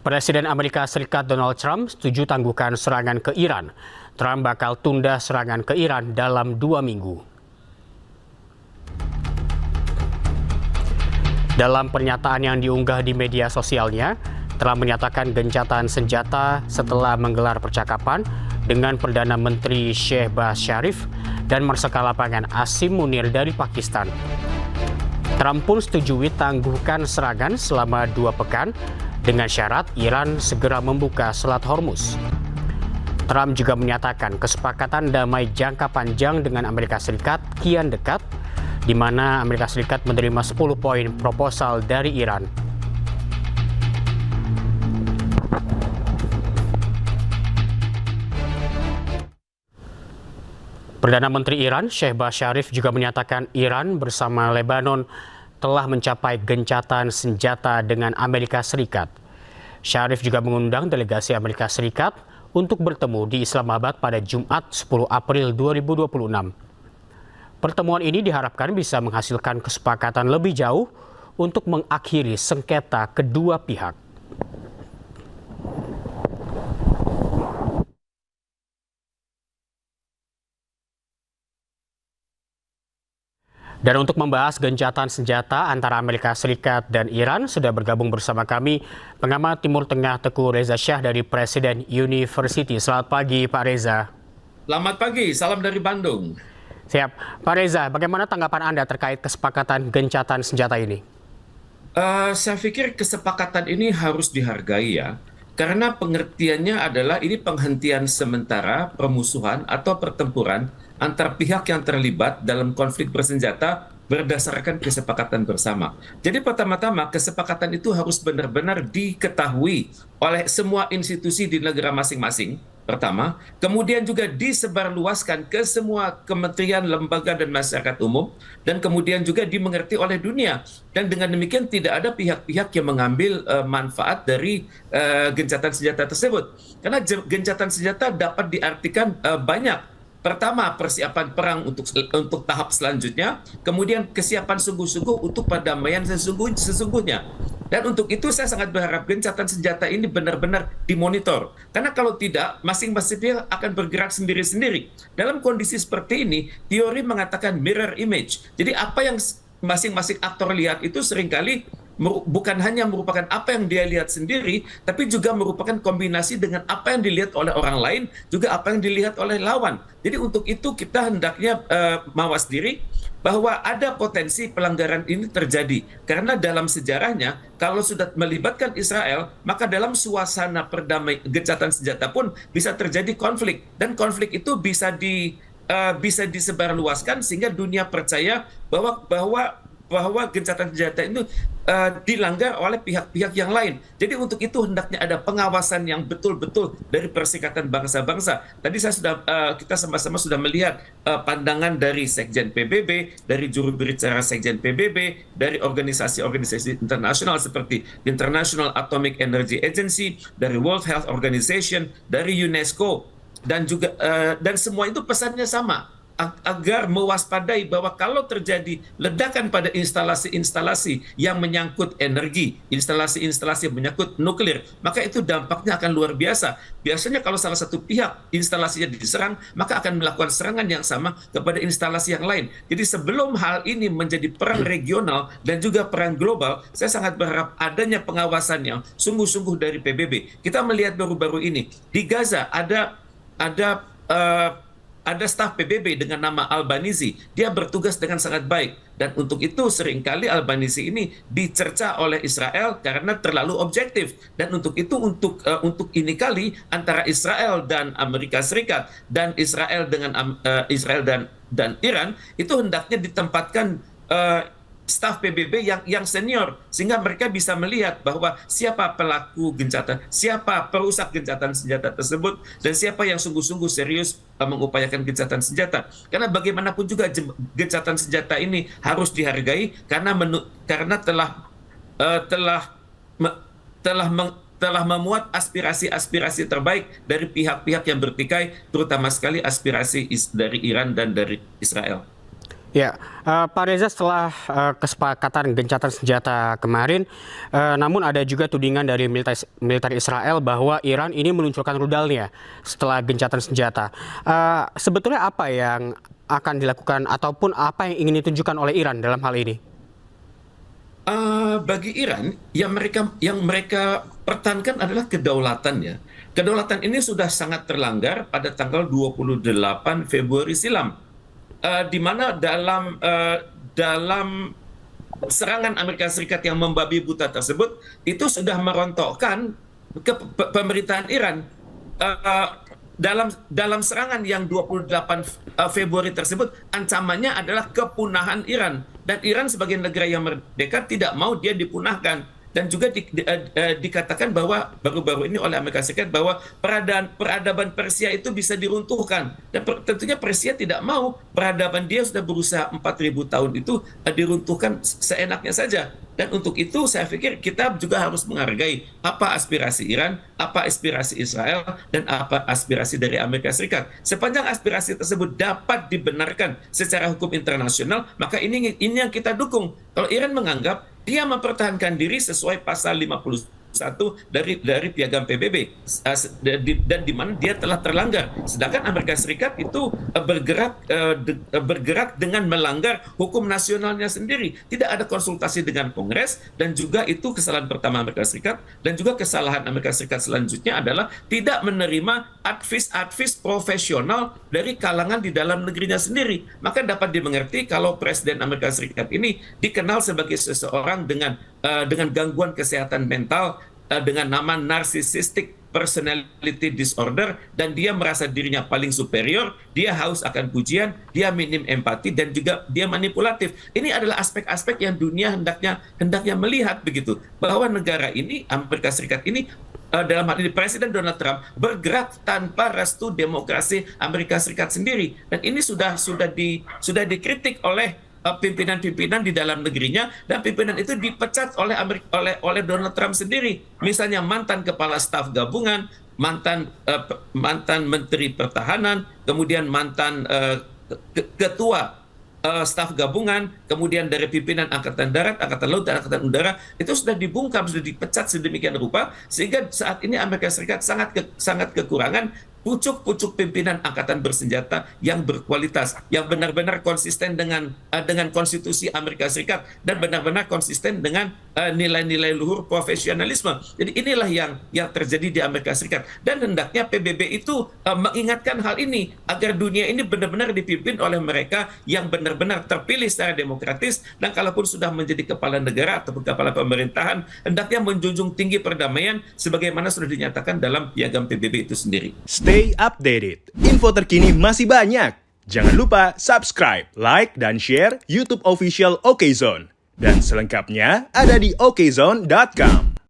Presiden Amerika Serikat Donald Trump setuju tangguhkan serangan ke Iran. Trump bakal tunda serangan ke Iran dalam 2 minggu. Dalam pernyataan yang diunggah di media sosialnya, Trump menyatakan gencatan senjata setelah menggelar percakapan dengan Perdana Menteri Shehbaz Sharif dan Marsikal Lapangan Asim Munir dari Pakistan. Trump pun setujui tangguhkan serangan selama 2 pekan dengan syarat Iran segera membuka Selat Hormuz. Trump juga menyatakan kesepakatan damai jangka panjang dengan Amerika Serikat kian dekat, di mana Amerika Serikat menerima 10 poin proposal dari Iran. Perdana Menteri Iran, Shehbaz Sharif, juga menyatakan Iran bersama Lebanon telah mencapai gencatan senjata dengan Amerika Serikat. Sharif juga mengundang delegasi Amerika Serikat untuk bertemu di Islamabad pada Jumat 10 April 2026. Pertemuan ini diharapkan bisa menghasilkan kesepakatan lebih jauh untuk mengakhiri sengketa kedua pihak. Dan untuk membahas gencatan senjata antara Amerika Serikat dan Iran, sudah bergabung bersama kami pengamat Timur Tengah Teguh Reza Shah dari Presiden University. Selamat pagi, Pak Reza. Selamat pagi, salam dari Bandung. Siap. Pak Reza, bagaimana tanggapan Anda terkait kesepakatan gencatan senjata ini? Saya pikir kesepakatan ini harus dihargai ya, karena pengertiannya adalah ini penghentian sementara permusuhan atau pertempuran antar pihak yang terlibat dalam konflik bersenjata berdasarkan kesepakatan bersama. Jadi pertama-tama kesepakatan itu harus benar-benar diketahui oleh semua institusi di negara masing-masing. Pertama, kemudian juga disebarluaskan ke semua kementerian, lembaga, dan masyarakat umum, dan kemudian juga dimengerti oleh dunia. Dan dengan demikian tidak ada pihak-pihak yang mengambil manfaat dari gencatan senjata tersebut. Karena gencatan senjata dapat diartikan banyak. Pertama, persiapan perang untuk tahap selanjutnya, kemudian kesiapan sungguh-sungguh untuk perdamaian sesungguhnya. Dan untuk itu saya sangat berharap gencatan senjata ini benar-benar dimonitor. Karena kalau tidak, masing-masing pihak akan bergerak sendiri-sendiri. Dalam kondisi seperti ini, teori mengatakan mirror image. Jadi apa yang masing-masing aktor lihat itu seringkali bukan hanya merupakan apa yang dia lihat sendiri, tapi juga merupakan kombinasi dengan apa yang dilihat oleh orang lain, juga apa yang dilihat oleh lawan. Jadi untuk itu kita hendaknya mawas diri bahwa ada potensi pelanggaran ini terjadi. Karena dalam sejarahnya, kalau sudah melibatkan Israel, maka dalam suasana perdamaian gencatan senjata pun bisa terjadi konflik. Dan konflik itu bisa disebarluaskan sehingga dunia percaya bahwa gencatan senjata itu dilanggar oleh pihak-pihak yang lain. Jadi untuk itu hendaknya ada pengawasan yang betul-betul dari Perserikatan Bangsa-Bangsa. Tadi kita sama-sama sudah melihat pandangan dari Sekjen PBB, dari juru bicara Sekjen PBB, dari organisasi-organisasi internasional seperti International Atomic Energy Agency, dari World Health Organization, dari UNESCO, dan semua itu pesannya sama, agar mewaspadai bahwa kalau terjadi ledakan pada instalasi-instalasi yang menyangkut energi, instalasi-instalasi yang menyangkut nuklir, maka itu dampaknya akan luar biasa. Biasanya kalau salah satu pihak instalasinya diserang, maka akan melakukan serangan yang sama kepada instalasi yang lain. Jadi sebelum hal ini menjadi perang regional dan juga perang global, saya sangat berharap adanya pengawasan yang sungguh-sungguh dari PBB. Kita melihat baru-baru ini di Gaza ada staf PBB dengan nama Albanese. Dia bertugas dengan sangat baik. Dan untuk itu seringkali Albanese ini dicerca oleh Israel karena terlalu objektif. Dan untuk itu, untuk ini kali antara Israel dan Amerika Serikat dan Israel dan Iran, itu hendaknya ditempatkan staf PBB yang senior, sehingga mereka bisa melihat bahwa siapa pelaku gencatan, siapa perusak gencatan senjata tersebut, dan siapa yang sungguh-sungguh serius mengupayakan gencatan senjata. Karena bagaimanapun juga gencatan senjata ini harus dihargai karena telah memuat aspirasi-aspirasi terbaik dari pihak-pihak yang bertikai, terutama sekali aspirasi dari Iran dan dari Israel. Ya, Pak Reza, setelah kesepakatan gencatan senjata kemarin, namun ada juga tudingan dari militer Israel bahwa Iran ini meluncurkan rudalnya setelah gencatan senjata. Sebetulnya apa yang akan dilakukan ataupun apa yang ingin ditunjukkan oleh Iran dalam hal ini? Bagi Iran, yang mereka pertahankan adalah kedaulatannya. Kedaulatan ini sudah sangat terlanggar pada tanggal 28 Februari silam, di mana dalam serangan Amerika Serikat yang membabi buta tersebut itu sudah merontokkan ke pemerintahan Iran. Dalam serangan yang 28 Februari tersebut, ancamannya adalah kepunahan Iran. Dan Iran sebagai negara yang merdeka tidak mau dia dipunahkan. Dan juga dikatakan bahwa baru-baru ini oleh Amerika Serikat bahwa peradaban Persia itu bisa diruntuhkan. Dan tentunya Persia tidak mau peradaban dia sudah berusaha 4.000 tahun itu diruntuhkan seenaknya saja. Dan untuk itu saya pikir kita juga harus menghargai apa aspirasi Iran, apa aspirasi Israel, dan apa aspirasi dari Amerika Serikat. Sepanjang aspirasi tersebut dapat dibenarkan secara hukum internasional, maka ini yang kita dukung. Kalau Iran menganggap dia mempertahankan diri sesuai pasal 51 dari Piagam PBB, dan di mana dia telah terlanggar. Sedangkan Amerika Serikat itu bergerak dengan melanggar hukum nasionalnya sendiri. Tidak ada konsultasi dengan Kongres, dan juga itu kesalahan pertama Amerika Serikat. Dan juga kesalahan Amerika Serikat selanjutnya adalah tidak menerima advis profesional dari kalangan di dalam negerinya sendiri. Maka dapat dimengerti kalau Presiden Amerika Serikat ini dikenal sebagai seseorang dengan gangguan kesehatan mental, dengan nama narcissistic personality disorder, dan dia merasa dirinya paling superior, dia haus akan pujian, dia minim empati, dan juga dia manipulatif. Ini adalah aspek-aspek yang dunia hendaknya melihat begitu, bahwa negara ini, Amerika Serikat ini, dalam hal ini Presiden Donald Trump bergerak tanpa restu demokrasi Amerika Serikat sendiri, dan ini sudah dikritik oleh pimpinan-pimpinan di dalam negerinya, dan pimpinan itu dipecat oleh Donald Trump sendiri. Misalnya mantan kepala staf gabungan, mantan menteri pertahanan, kemudian mantan ketua staf gabungan, kemudian dari pimpinan Angkatan Darat, Angkatan Laut, dan Angkatan Udara, itu sudah dibungkam, sudah dipecat sedemikian rupa, sehingga saat ini Amerika Serikat sangat kekurangan pucuk-pucuk pimpinan angkatan bersenjata yang berkualitas, yang benar-benar konsisten dengan konstitusi Amerika Serikat, dan benar-benar konsisten dengan nilai-nilai luhur profesionalisme. Jadi inilah yang terjadi di Amerika Serikat, dan hendaknya PBB itu mengingatkan hal ini agar dunia ini benar-benar dipimpin oleh mereka yang benar-benar terpilih secara demokratis, dan kalaupun sudah menjadi kepala negara ataupun kepala pemerintahan, hendaknya menjunjung tinggi perdamaian sebagaimana sudah dinyatakan dalam Piagam PBB itu sendiri. Stay updated. Info terkini masih banyak. Jangan lupa subscribe, like, dan share YouTube official OKZone. Dan selengkapnya ada di okezone.com.